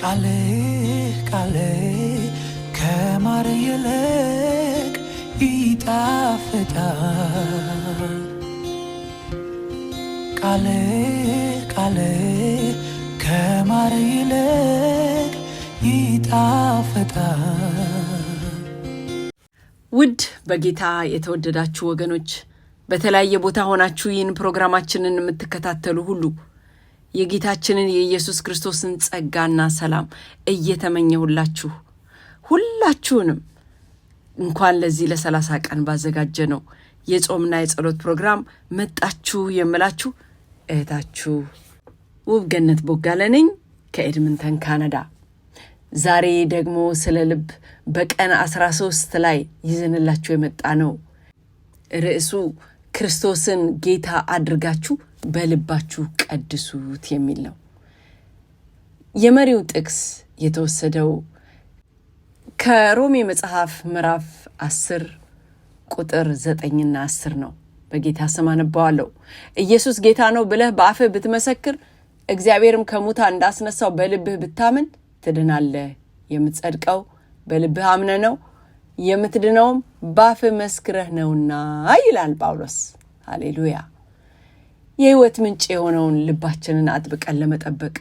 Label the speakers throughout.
Speaker 1: ቃሌ ቃሌ ከማር ይልቅ ይጣፍጣል። ቃሌ ቃሌ ከማር ይልቅ ይጣፍጣል።
Speaker 2: ውድ በጌታ የተወደዳችሁ ወገኖች በተለያየ ቦታ ሆናችሁ ይህን ፕሮግራማችንን የምትከታተሉ ሁሉ የጌታችንን የኢየሱስ ክርስቶስን ጸጋና ሰላም እየተመኘሁላችሁ ሁላችሁንም እንኳን ለዚህ ለ30 ቀን ባዘጋጀነው የጾምና የጸሎት ፕሮግራም መጣችሁ የምላችሁ እህታችሁ ውብገነት ቦጋለ ነኝ ከኤድመንተን ካናዳ። ዛሬ ደግሞ ስለ ልብ በቀን 13 ላይ ይዘንላችሁ የመጣ ነው። ርዕሱ ክርስቶስን ጌታ አድርጋችሁ በልባችሁ ቀድሱት የሚል ነው። የመሪው ጥቅስ የተወሰደው ከሮሜ መጽሐፍ ምዕራፍ 10 ቁጥር 9ና 10 ነው። በጌታ ስም አነባዋለሁ። ኢየሱስ ጌታ ነው ብለህ በአፍህ ብትመሰክር እግዚአብሔርም ከሙታን እንዳስነሳው በልብህ ብታምን ትድናለህ። የምትጸድቀው በልብህ አምነህ ነው፣ የምትድነውም በአፍህ መስክረህ ነውና ይላል ጳውሎስ። ሃሌሉያ። የሕይወት ምንጭ የሆነውን ልባችንን አጥብቀን ለመጠበቅ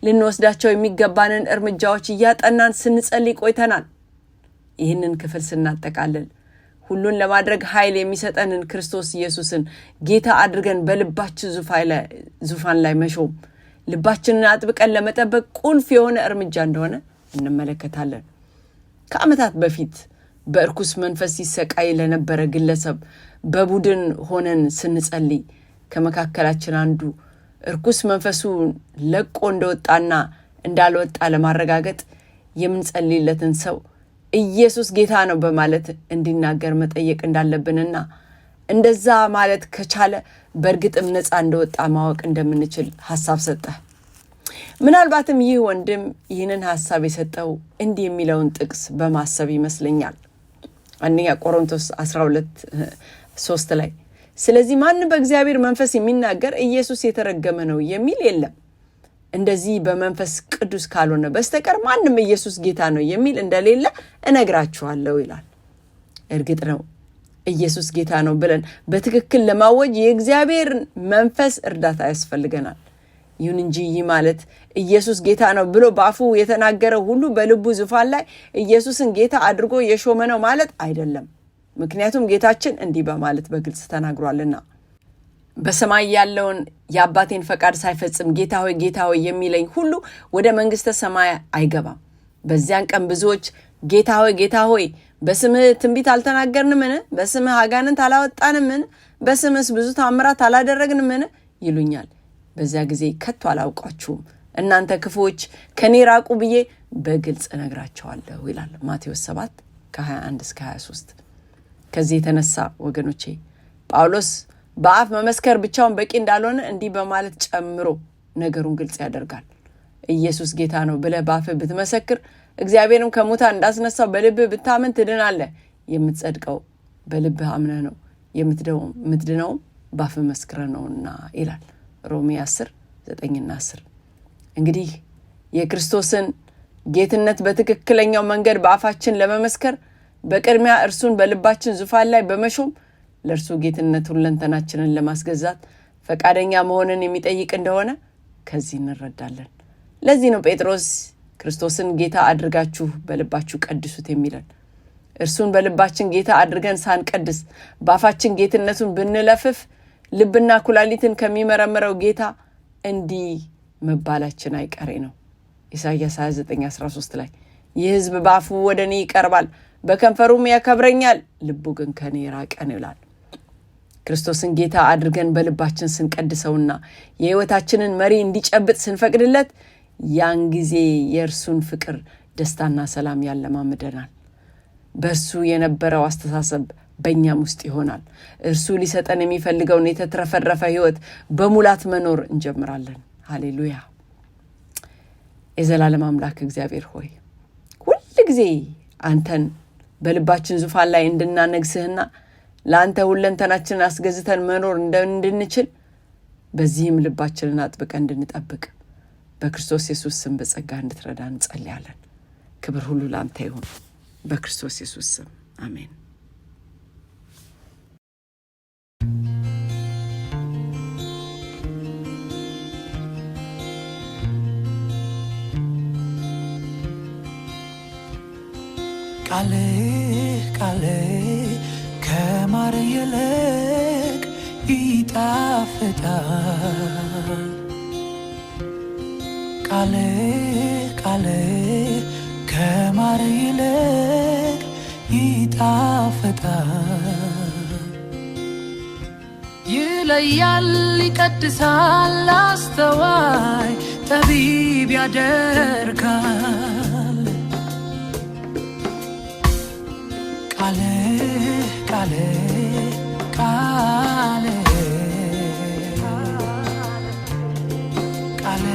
Speaker 2: ልንወስዳቸው የሚገባንን እርምጃዎች እያጠናን ስንጸልይ ቆይተናል። ይህንን ክፍል ስናጠቃልል ሁሉን ለማድረግ ኃይል የሚሰጠንን ክርስቶስ ኢየሱስን ጌታ አድርገን በልባችን ዙፋን ላይ መሾም ልባችንን አጥብቀን ለመጠበቅ ቁልፍ የሆነ እርምጃ እንደሆነ እንመለከታለን። ከዓመታት በፊት በእርኩስ መንፈስ ሲሰቃይ ለነበረ ግለሰብ በቡድን ሆነን ስንጸልይ ከመካከላችን አንዱ እርኩስ መንፈሱ ለቆ እንደወጣና እንዳልወጣ ለማረጋገጥ የምንጸልይለትን ሰው ኢየሱስ ጌታ ነው በማለት እንዲናገር መጠየቅ እንዳለብንና እንደዛ ማለት ከቻለ በእርግጥም ነፃ እንደወጣ ማወቅ እንደምንችል ሐሳብ ሰጠ። ምናልባትም ይህ ወንድም ይህንን ሐሳብ የሰጠው እንዲህ የሚለውን ጥቅስ በማሰብ ይመስለኛል። አንደኛ ቆሮንቶስ 12:3 ላይ ስለዚህ ማንም በእግዚአብሔር መንፈስ የሚናገር ኢየሱስ የተረገመ ነው የሚል የለም፣ እንደዚህ በመንፈስ ቅዱስ ካልሆነ በስተቀር ማንም ኢየሱስ ጌታ ነው የሚል እንደሌለ እነግራችኋለሁ ይላል። እርግጥ ነው ኢየሱስ ጌታ ነው ብለን በትክክል ለማወጅ የእግዚአብሔር መንፈስ እርዳታ ያስፈልገናል። ይሁን እንጂ ይህ ማለት ኢየሱስ ጌታ ነው ብሎ በአፉ የተናገረው ሁሉ በልቡ ዙፋን ላይ ኢየሱስን ጌታ አድርጎ የሾመ ነው ማለት አይደለም። ምክንያቱም ጌታችን እንዲህ በማለት በግልጽ ተናግሯልና በሰማይ ያለውን የአባቴን ፈቃድ ሳይፈጽም ጌታ ሆይ ጌታ ሆይ የሚለኝ ሁሉ ወደ መንግሥተ ሰማይ አይገባም። በዚያን ቀን ብዙዎች ጌታ ሆይ ጌታ ሆይ በስምህ ትንቢት አልተናገርንምን? በስምህ አጋንንት አላወጣንምን? በስምህስ ብዙ ታምራት አላደረግንምን? ይሉኛል። በዚያ ጊዜ ከቶ አላውቃችሁም እናንተ ክፉዎች ከኔ ራቁ ብዬ በግልጽ እነግራቸዋለሁ ይላል ማቴዎስ 7:21-23። ከዚህ የተነሳ ወገኖቼ ጳውሎስ በአፍ መመስከር ብቻውን በቂ እንዳልሆነ እንዲህ በማለት ጨምሮ ነገሩን ግልጽ ያደርጋል። ኢየሱስ ጌታ ነው ብለህ በአፍህ ብትመሰክር እግዚአብሔርም ከሙታን እንዳስነሳው በልብህ ብታምን ትድናለህ። የምትጸድቀው በልብህ አምነህ ነው፣ የምትድነውም በአፍህ መስክረህ ነውና ይላል ሮሜ 10:9-10። እንግዲህ የክርስቶስን ጌትነት በትክክለኛው መንገድ በአፋችን ለመመስከር በቅድሚያ እርሱን በልባችን ዙፋን ላይ በመሾም ለእርሱ ጌትነት ሁለንተናችንን ለማስገዛት ፈቃደኛ መሆንን የሚጠይቅ እንደሆነ ከዚህ እንረዳለን። ለዚህ ነው ጴጥሮስ ክርስቶስን ጌታ አድርጋችሁ በልባችሁ ቀድሱት የሚለን። እርሱን በልባችን ጌታ አድርገን ሳንቀድስ በአፋችን ጌትነቱን ብንለፍፍ ልብና ኩላሊትን ከሚመረምረው ጌታ እንዲህ መባላችን አይቀሬ ነው። ኢሳይያስ 29:13 ላይ ይህ ሕዝብ በአፉ ወደ እኔ ይቀርባል፣ በከንፈሩም ያከብረኛል፣ ልቡ ግን ከኔ ራቀ ነው ይላል። ክርስቶስን ጌታ አድርገን በልባችን ስንቀድሰውና የሕይወታችንን መሪ እንዲጨብጥ ስንፈቅድለት ያን ጊዜ የእርሱን ፍቅር፣ ደስታና ሰላም ያለማምደናል። በእርሱ የነበረው አስተሳሰብ በእኛም ውስጥ ይሆናል። እርሱ ሊሰጠን የሚፈልገውን የተትረፈረፈ ሕይወት በሙላት መኖር እንጀምራለን። ሃሌሉያ። የዘላለም አምላክ እግዚአብሔር ሆይ ሁል ጊዜ አንተን በልባችን ዙፋን ላይ እንድናነግስህና ለአንተ ሁለንተናችንን አስገዝተን መኖር እንድንችል በዚህም ልባችንን አጥብቀን እንድንጠብቅ በክርስቶስ ኢየሱስ ስም በጸጋ እንድትረዳን እንጸልያለን። ክብር ሁሉ ላንተ ይሁን በክርስቶስ ኢየሱስ ስም አሜን።
Speaker 1: ቃሌ ቃሌ ከማር ይልቅ ይጣፍጣል። ቃሌ ቃሌ ከማር ይልቅ ይጣፍጣል። ይለያል ይቀድሳል አስተዋይ ጠቢብ ያደርጋል። ቃሌ ቃሌ ቃሌ ቃሌ